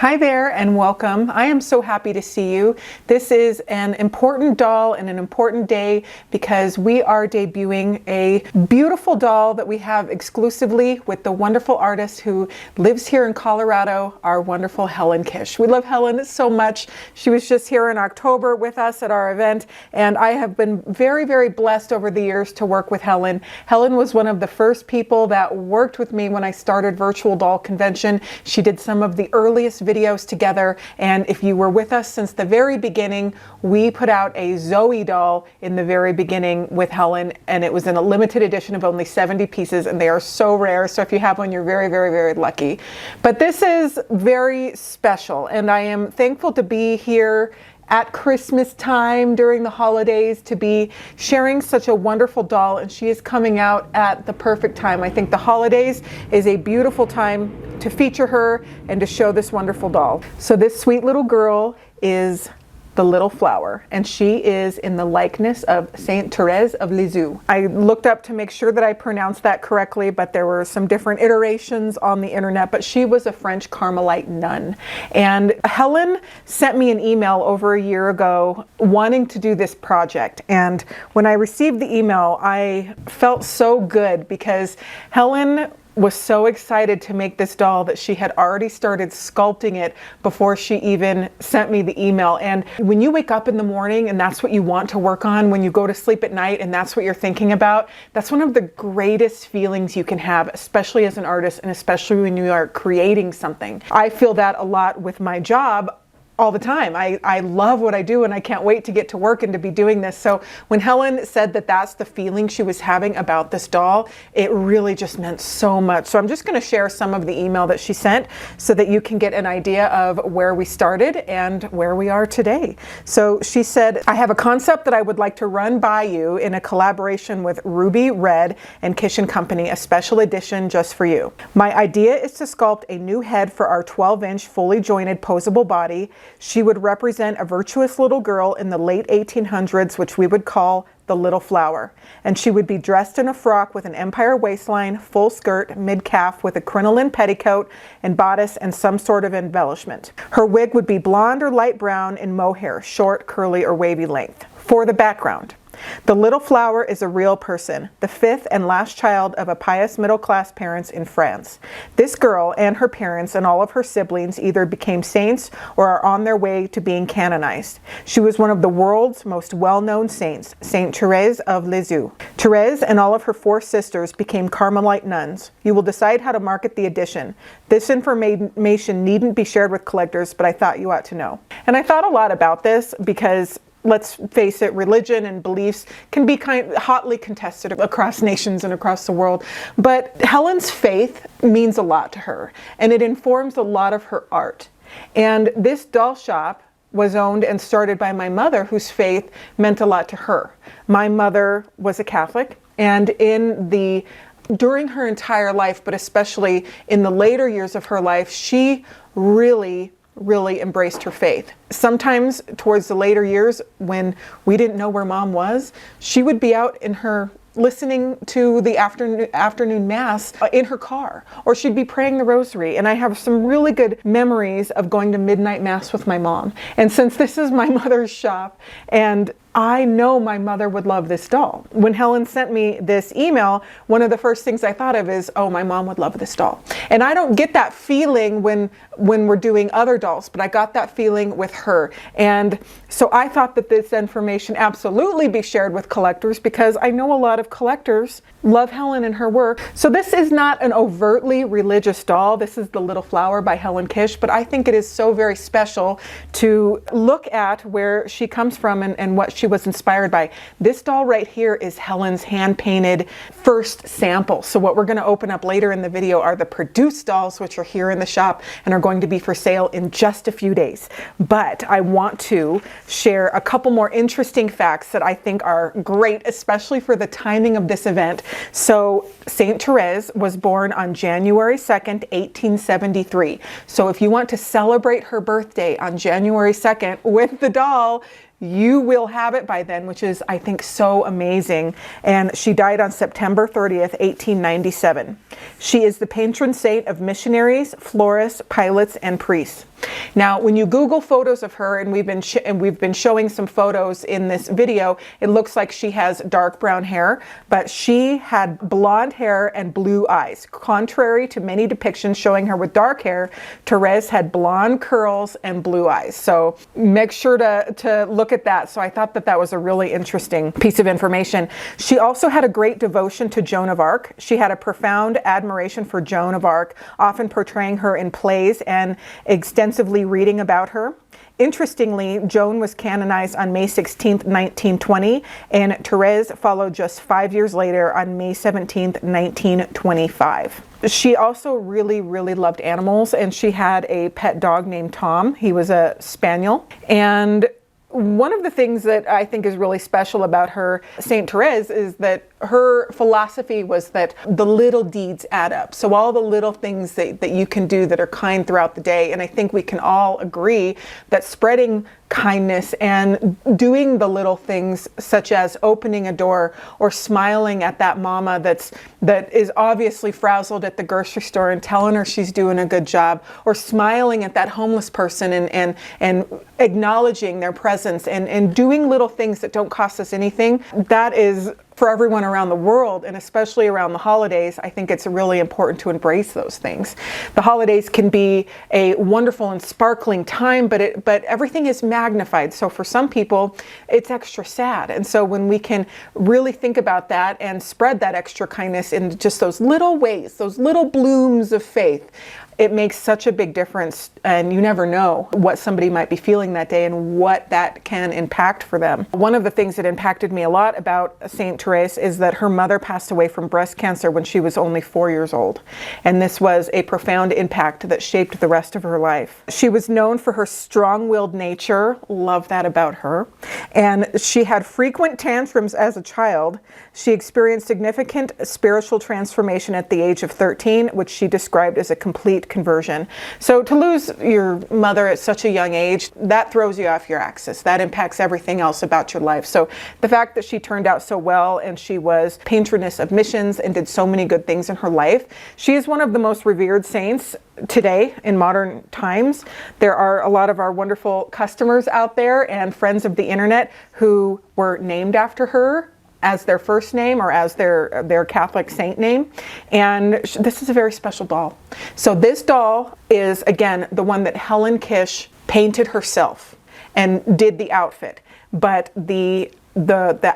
Hi there and welcome. I am so happy to see you. This is an important doll and an important day because we are debuting a beautiful doll that we have exclusively with the wonderful artist who lives here in Colorado, our wonderful Helen Kish. We love Helen so much. She was just here in October with us at our event, and I have been very, very blessed over the years to work with Helen. Helen was one of the first people that worked with me when I started Virtual Doll Convention. She did some of the earliest videos together, and if you were with us since the very beginning, we put out a Zoe doll in the very beginning with Helen, and it was in a limited edition of only 70 pieces, and they are so rare, so if you have one, you're very, very, very lucky. But this is very special, and I am thankful to be here at Christmas time during the holidays to be sharing such a wonderful doll, and she is coming out at the perfect time. I think the holidays is a beautiful time to feature her and to show this wonderful doll. So this sweet little girl is the little flower, and she is in the likeness of Saint Thérèse of Lisieux. I looked up to make sure that I pronounced that correctly, but there were some different iterations on the internet, but she was a French Carmelite nun. And Helen sent me an email over a year ago wanting to do this project, and when I received the email, I felt so good because Helen was so excited to make this doll that she had already started sculpting it before she even sent me the email. And when you wake up in the morning and that's what you want to work on, when you go to sleep at night and that's what you're thinking about, that's one of the greatest feelings you can have, especially as an artist and especially when you are creating something. I feel that a lot with my job all the time. I love what I do and I can't wait to get to work and to be doing this. So when Helen said that that's the feeling she was having about this doll, it really just meant so much. So I'm just going to share some of the email that she sent so that you can get an idea of where we started and where we are today. So she said, I have a concept that I would like to run by you in a collaboration with Ruby Red and Kish & Company, a special edition just for you. My idea is to sculpt a new head for our 12-inch fully jointed poseable body. She would represent a virtuous little girl in the late 1800s, which we would call the little flower. And she would be dressed in a frock with an empire waistline, full skirt, mid-calf with a crinoline petticoat and bodice and some sort of embellishment. Her wig would be blonde or light brown in mohair, short, curly, or wavy length. For the background, the little flower is a real person, the fifth and last child of a pious middle-class parents in France. This girl and her parents and all of her siblings either became saints or are on their way to being canonized. She was one of the world's most well-known saints, Saint Thérèse of Lisieux. Thérèse and all of her four sisters became Carmelite nuns. You will decide how to market the edition. This information needn't be shared with collectors, but I thought you ought to know. And I thought a lot about this because let's face it, religion and beliefs can be hotly contested across nations and across the world. But Helen's faith means a lot to her, and it informs a lot of her art. And this doll shop was owned and started by my mother, whose faith meant a lot to her. My mother was a Catholic, and during her entire life, but especially in the later years of her life, she really embraced her faith. Sometimes towards the later years when we didn't know where Mom was, she would be out in her listening to the afternoon mass in her car, or she'd be praying the rosary. And I have some really good memories of going to midnight mass with my mom. And since this is my mother's shop, and I know my mother would love this doll. When Helen sent me this email, one of the first things I thought of is, oh, my mom would love this doll. And I don't get that feeling when we're doing other dolls, but I got that feeling with her. And so I thought that this information absolutely be shared with collectors because I know a lot of collectors love Helen and her work. So this is not an overtly religious doll. This is The Little Flower by Helen Kish, but I think it is so very special to look at where she comes from and what she was inspired by. This doll right here is Helen's hand-painted first sample. So what we're going to open up later in the video are the produced dolls, which are here in the shop and are going to be for sale in just a few days. But I want to share a couple more interesting facts that I think are great, especially for the timing of this event. So Saint Thérèse was born on January 2nd, 1873. So if you want to celebrate her birthday on January 2nd with the doll, you will have it by then, which is, I think, so amazing. And she died on September 30th, 1897. She is the patron saint of missionaries, florists, pilots, and priests. Now, when you Google photos of her, and we've been showing some photos in this video, it looks like she has dark brown hair, but she had blonde hair and blue eyes. Contrary to many depictions showing her with dark hair, Thérèse had blonde curls and blue eyes. So make sure to look at that. So I thought that was a really interesting piece of information. She also had a great devotion to Joan of Arc. She had a profound admiration for Joan of Arc, often portraying her in plays and extensively reading about her. Interestingly, Joan was canonized on May 16, 1920, and Thérèse followed just 5 years later on May 17, 1925. She also really, really loved animals, and she had a pet dog named Tom. He was a spaniel. And one of the things that I think is really special about her, Saint Thérèse, is that her philosophy was that the little deeds add up. So all the little things that you can do that are kind throughout the day. And I think we can all agree that spreading kindness and doing the little things, such as opening a door or smiling at that mama that is obviously frazzled at the grocery store and telling her she's doing a good job, or smiling at that homeless person and acknowledging their presence and doing little things that don't cost us anything, that is for everyone around the world, and especially around the holidays. I think it's really important to embrace those things. The holidays can be a wonderful and sparkling time, but everything is magnified. So for some people, it's extra sad. And so when we can really think about that and spread that extra kindness in just those little ways, those little blooms of faith, it makes such a big difference, and you never know what somebody might be feeling that day and what that can impact for them. One of the things that impacted me a lot about Saint Thérèse is that her mother passed away from breast cancer when she was only 4 years old, and this was a profound impact that shaped the rest of her life. She was known for her strong-willed nature, love that about her, and she had frequent tantrums as a child. She experienced significant spiritual transformation at the age of 13, which she described as a complete conversion. So to lose your mother at such a young age, that throws you off your axis. That impacts everything else about your life. So the fact that she turned out so well, and she was patroness of missions and did so many good things in her life, she is one of the most revered saints today in modern times. There are a lot of our wonderful customers out there and friends of the internet who were named after her as their first name or as their Catholic saint name. And this is a very special doll. So this doll is, again, the one that Helen Kish painted herself and did the outfit. But the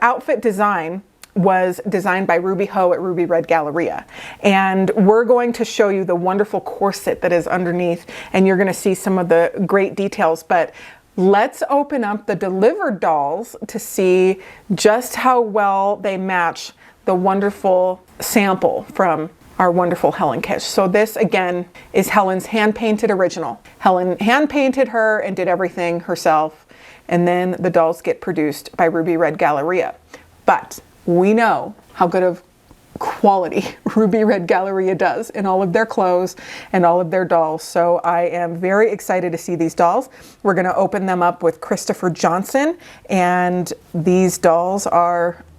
outfit design was designed by Ruby Ho at Ruby Red Galleria. And we're going to show you the wonderful corset that is underneath, and you're gonna see some of the great details. But let's open up the delivered dolls to see just how well they match the wonderful sample from our wonderful Helen Kish. So this, again, is Helen's hand-painted original. Helen hand-painted her and did everything herself, and then the dolls get produced by Ruby Red Galleria. But we know how good of quality Ruby Red Galleria does in all of their clothes and all of their dolls. So I am very excited to see these dolls. We're going to open them up with Christopher Johnson, and these dolls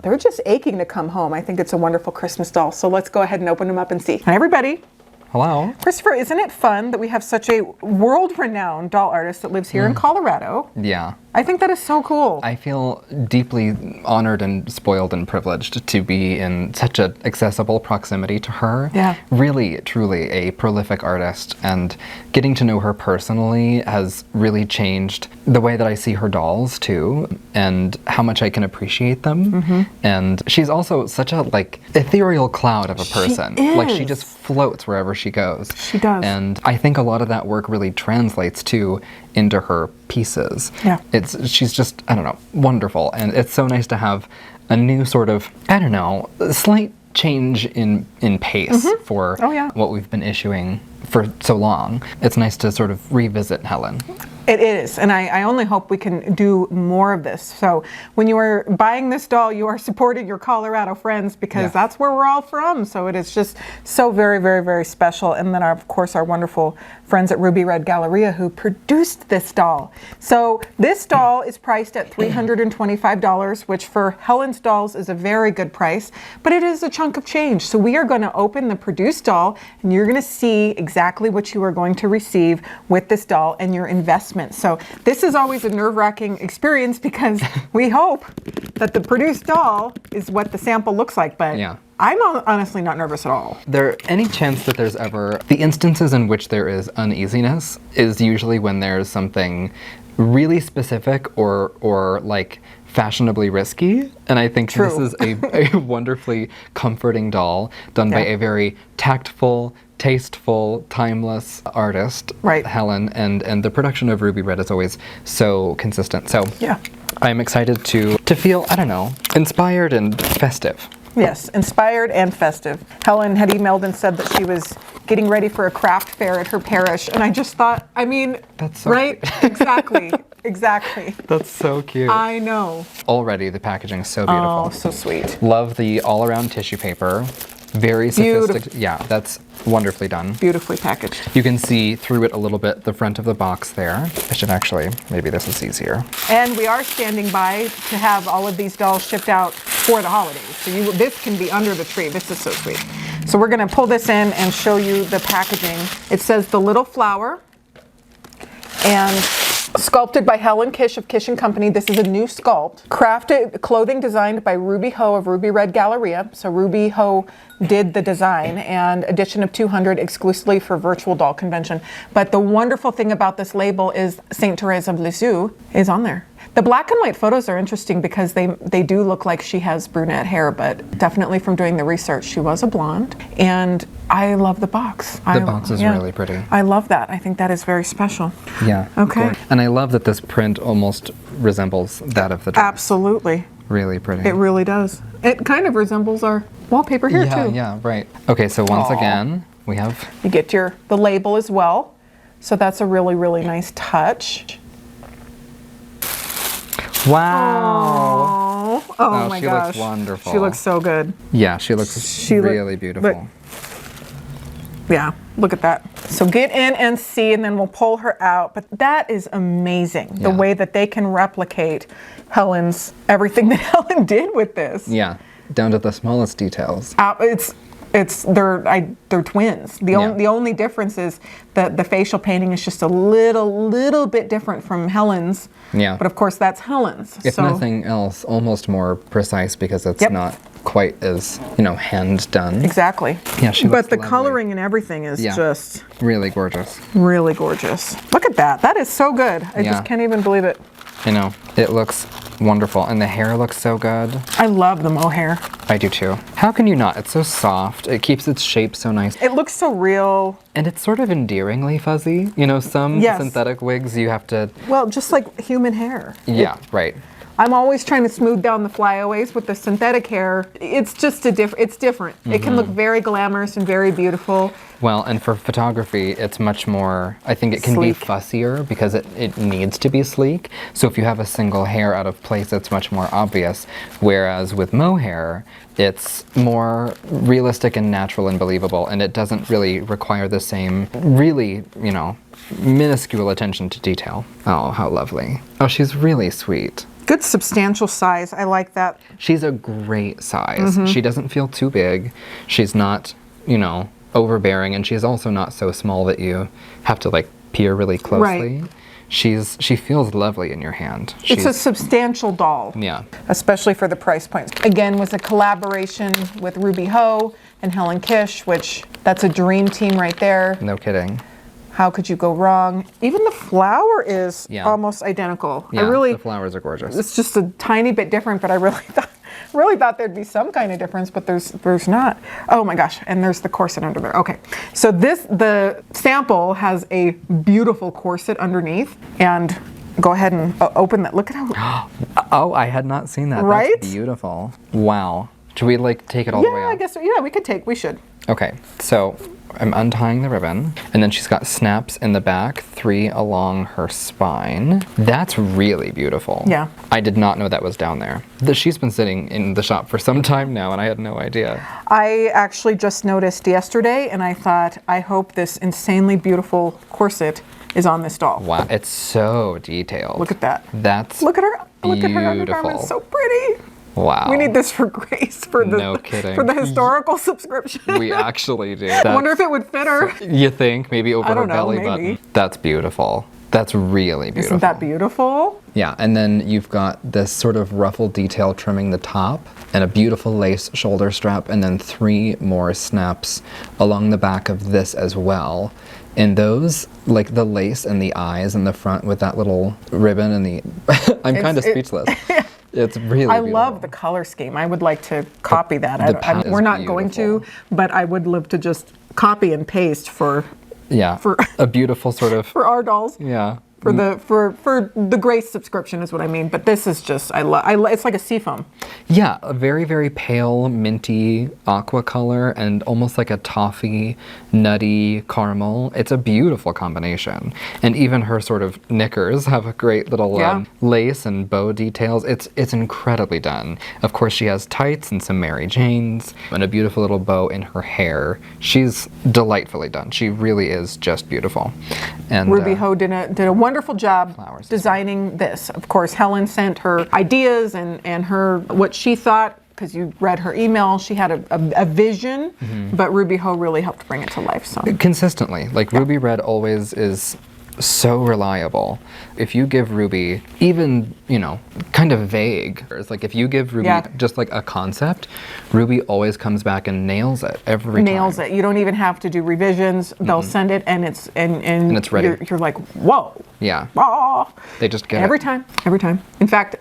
they're just aching to come home. I think it's a wonderful Christmas doll. So let's go ahead and open them up and see. Hi everybody. Hello. Christopher, isn't it fun that we have such a world-renowned doll artist that lives here in Colorado? Yeah. I think that is so cool. I feel deeply honored and spoiled and privileged to be in such an accessible proximity to her. Yeah. Really, truly a prolific artist, and getting to know her personally has really changed the way that I see her dolls too, and how much I can appreciate them. And she's also such a ethereal cloud of a person. She is. Like, she just floats wherever she goes. She does. And I think a lot of that work really translates into her pieces. Yeah. She's just, I don't know, wonderful. And it's so nice to have a new sort of, slight change in pace for what we've been issuing for so long. It's nice to sort of revisit Helen. It is, and I only hope we can do more of this. So when you are buying this doll, you are supporting your Colorado friends, because that's where we're all from. So it is just so very, very, very special. And then, of course, our wonderful friends at Ruby Red Galleria who produced this doll. So this doll is priced at $325, which for Helen's dolls is a very good price, but it is a chunk of change. So we are going to open the produced doll, and you're going to see exactly what you are going to receive with this doll and your investment. So this is always a nerve-wracking experience, because we hope that the produced doll is what the sample looks like, but I'm honestly not nervous at all. Any chance that there's ever, the instances in which there is uneasiness is usually when there's something really specific or like fashionably risky, and I think this is a wonderfully comforting doll done by a very tactful, tasteful, timeless artist, Helen, and the production of Ruby Red is always so consistent. So I'm excited to feel, I don't know, inspired and festive. Yes, inspired and festive. Helen had emailed and said that she was getting ready for a craft fair at her parish, and I just thought, I mean, that's so exactly, exactly. That's so cute. I know. Already the packaging is so beautiful. Oh, so sweet. Love the all-around tissue paper. Very sophisticated. Yeah, that's wonderfully done. Beautifully packaged. You can see through it a little bit the front of the box there. I should actually, maybe this is easier. And we are standing by to have all of these dolls shipped out for the holidays. So this can be under the tree. This is so sweet. So we're going to pull this in and show you the packaging. It says The Little Flower, and sculpted by Helen Kish of Kish & Company. This is a new sculpt. Crafted clothing designed by Ruby Ho of Ruby Red Galleria. So Ruby Ho did the design, and edition of 200 exclusively for virtual doll convention. But the wonderful thing about this label is Saint Thérèse of Lisieux is on there. The black and white photos are interesting because they do look like she has brunette hair, but definitely from doing the research, she was a blonde. And I love the box. The box is really pretty. I love that. I think that is very special. Yeah. Okay. And I love that this print almost resembles that of the dress. Absolutely. Really pretty. It really does. It kind of resembles our wallpaper here too. Yeah, right. Okay, so once again, we have... You get the label as well. So that's a really, really nice touch. Wow. Oh my gosh. She looks wonderful. She looks so good. Yeah, she looks really beautiful. Yeah, look at that. So get in and see, and then we'll pull her out. But that is amazing, the way that they can replicate everything that Helen did with this. Yeah, down to the smallest details. They're twins. The only difference is that the facial painting is just a little bit different from Helen's. Yeah. But of course that's Helen's. If nothing else, almost more precise because it's not quite as, hand done. Exactly. Yeah, she looks But the lovely. coloring and everything is just really gorgeous. Really gorgeous. Look at that. That is so good. I just can't even believe it. I know. It looks wonderful. And the hair looks so good. I love the mohair. I do too. How can you not? It's so soft. It keeps its shape so nice. It looks so real. And it's sort of endearingly fuzzy. Some synthetic wigs you have to... Well, just like human hair. Yeah, right. I'm always trying to smooth down the flyaways with the synthetic hair. It's just it's different. It can look very glamorous and very beautiful. Well, and for photography, it's much more, I think it can sleek. be fussier because it needs to be sleek. So if you have a single hair out of place, it's much more obvious. Whereas with mohair, it's more realistic and natural and believable, and it doesn't really require the same really, minuscule attention to detail. Oh, how lovely. Oh, she's really sweet. Good substantial size. I like that. She's a great size. She doesn't feel too big. She's not, overbearing, and she's also not so small that you have to peer really closely. Right. She feels lovely in your hand. It's a substantial doll. Yeah. Especially for the price points. Again, was a collaboration with Ruby Ho and Helen Kish, which that's a dream team right there. No kidding. How could you go wrong? Even the flower is almost identical. Yeah, the flowers are gorgeous. It's just a tiny bit different, but I really thought there'd be some kind of difference, but there's not. Oh my gosh, and there's the corset under there. Okay, so the sample has a beautiful corset underneath, and go ahead and open that. Look at how... Oh, I had not seen that. Right? That's beautiful. Wow. Should we take it all the way out? I guess, we should. Okay, so I'm untying the ribbon, and then she's got snaps in the back, 3 along her spine. That's really beautiful. Yeah. I did not know that was down there. She's been sitting in the shop for some time now, and I had no idea. I actually just noticed yesterday, and I thought, I hope this insanely beautiful corset is on this doll. Wow, it's so detailed. Look at that. That's Look at her. Look at her beautiful. undergarments. So pretty. Wow. We need this for Grace for the No kidding. for the historical subscription. We actually do. I wonder if it would fit her. You think? Maybe over I her don't know, belly maybe. button. That's beautiful. That's really beautiful. Isn't that beautiful? Yeah, and then you've got this sort of ruffled detail trimming the top, and a beautiful lace shoulder strap, and then 3 more snaps along the back of this as well. And those, like the lace and the eyes in the front with that little ribbon and the... I'm kind of speechless. It's really I beautiful. love the color scheme. I would like to copy that. the pattern is We're not going to, but I would love to just copy and paste for Yeah, a beautiful sort of... for our dolls. Yeah. For the Grace subscription is what I mean. But this is just it's like a seafoam. Yeah, a very, very pale, minty aqua color and almost like a toffee, nutty caramel. It's a beautiful combination. And even her sort of knickers have a great little lace and bow details. It's incredibly done. Of course, she has tights and some Mary Janes and a beautiful little bow in her hair. She's delightfully done. She really is just beautiful. And Ruby Ho did a wonderful job Flowers. designing this. Of course, Helen sent her ideas and her what she thought, because you read her email. She had a vision, but Ruby Ho really helped bring it to life. So consistently, like Ruby Red always is so reliable. If you give Ruby even, kind of vague, it's like if you give Ruby just like a concept, Ruby always comes back and nails it every time. Nails it. You don't even have to do revisions. They'll send it and it's ready. You're like, whoa. Yeah. Oh. They just get Every it. time. Every time. In fact,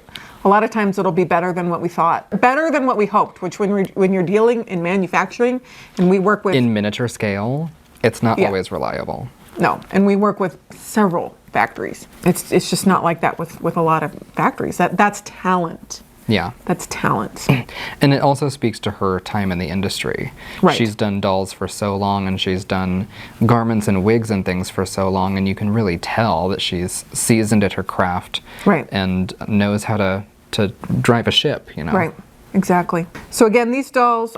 a lot of times it'll be better than what we thought. Better than what we hoped, which when you're dealing in manufacturing and we work with... In miniature scale, it's not always reliable. No, and we work with several factories. It's just not like that with a lot of factories. That's talent. Yeah. That's talent. And it also speaks to her time in the industry. Right. She's done dolls for so long, and she's done garments and wigs and things for so long, and you can really tell that she's seasoned at her craft. Right. And knows how to drive a ship, Right, exactly. So again, these dolls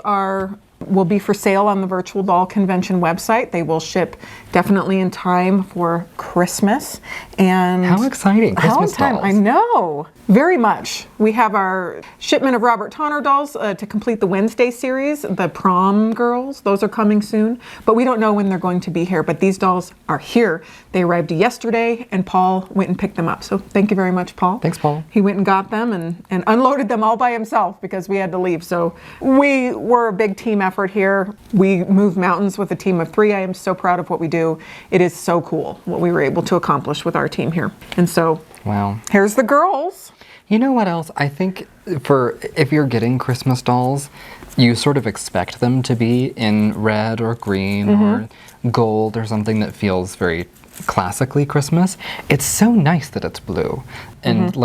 will be for sale on the Virtual Doll Convention website. They will ship definitely in time for Christmas. And How exciting, Christmas dolls. I know, very much. We have our shipment of Robert Tonner dolls to complete the Wednesday series, the Prom Girls. Those are coming soon, but we don't know when they're going to be here. But these dolls are here. They arrived yesterday, and Paul went and picked them up. So thank you very much, Paul. Thanks, Paul. He went and got them and unloaded them all by himself because we had to leave. So we were a big team effort here. We move mountains with a team of 3. I am so proud of what we do. It is so cool what we were able to accomplish with our team here. And so, wow. Here's the girls. You know what else? I think if you're getting Christmas dolls, you sort of expect them to be in red or green or gold or something that feels very classically Christmas. It's so nice that it's blue. And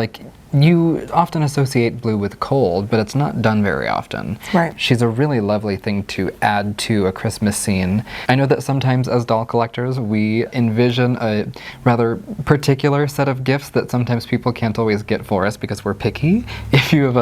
you often associate blue with cold, but it's not done very often. Right. She's a really lovely thing to add to a Christmas scene. I know that sometimes as doll collectors, we envision a rather particular set of gifts that sometimes people can't always get for us because we're picky. If you have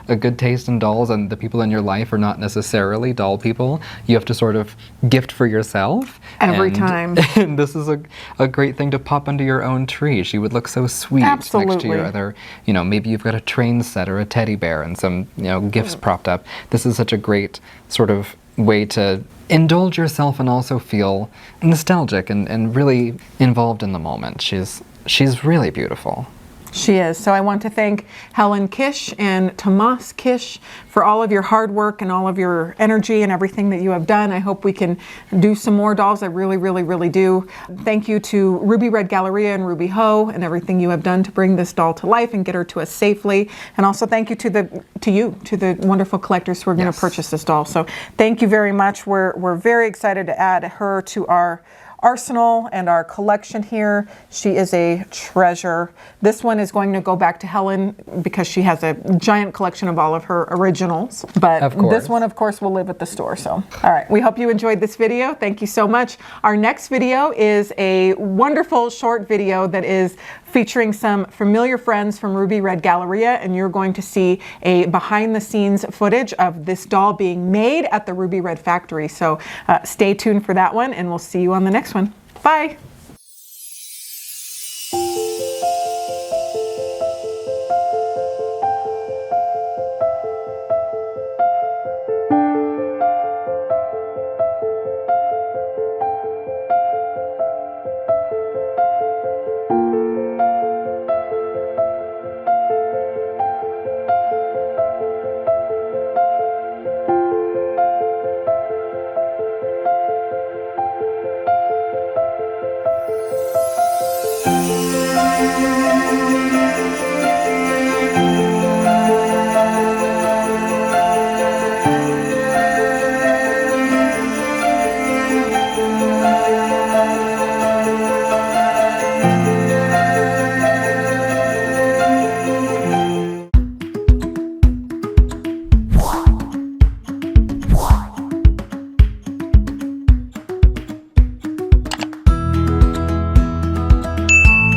a good taste in dolls and the people in your life are not necessarily doll people, you have to sort of gift for yourself. Every time. And this is a great thing to pop under your own tree. She would look so sweet next to your other, maybe you've got a train set or a teddy bear and some, gifts propped up. This is such a great sort of way to indulge yourself and also feel nostalgic and really involved in the moment. She's really beautiful. She is. So I want to thank Helen Kish and Tomas Kish for all of your hard work and all of your energy and everything that you have done. I hope we can do some more dolls. I really, really, really do. Thank you to Ruby Red Galleria and Ruby Ho and everything you have done to bring this doll to life and get her to us safely. And also thank you to the wonderful collectors who are going to purchase this doll. So thank you very much. We're very excited to add her to our arsenal and our collection here. She is a treasure. This one is going to go back to Helen because she has a giant collection of all of her originals. But this one, of course, will live at the store. So, all right. We hope you enjoyed this video. Thank you so much. Our next video is a wonderful short video that is featuring some familiar friends from Ruby Red Galleria, and you're going to see a behind the scenes footage of this doll being made at the Ruby Red factory. So stay tuned for that one, and we'll see you on the next one. Bye.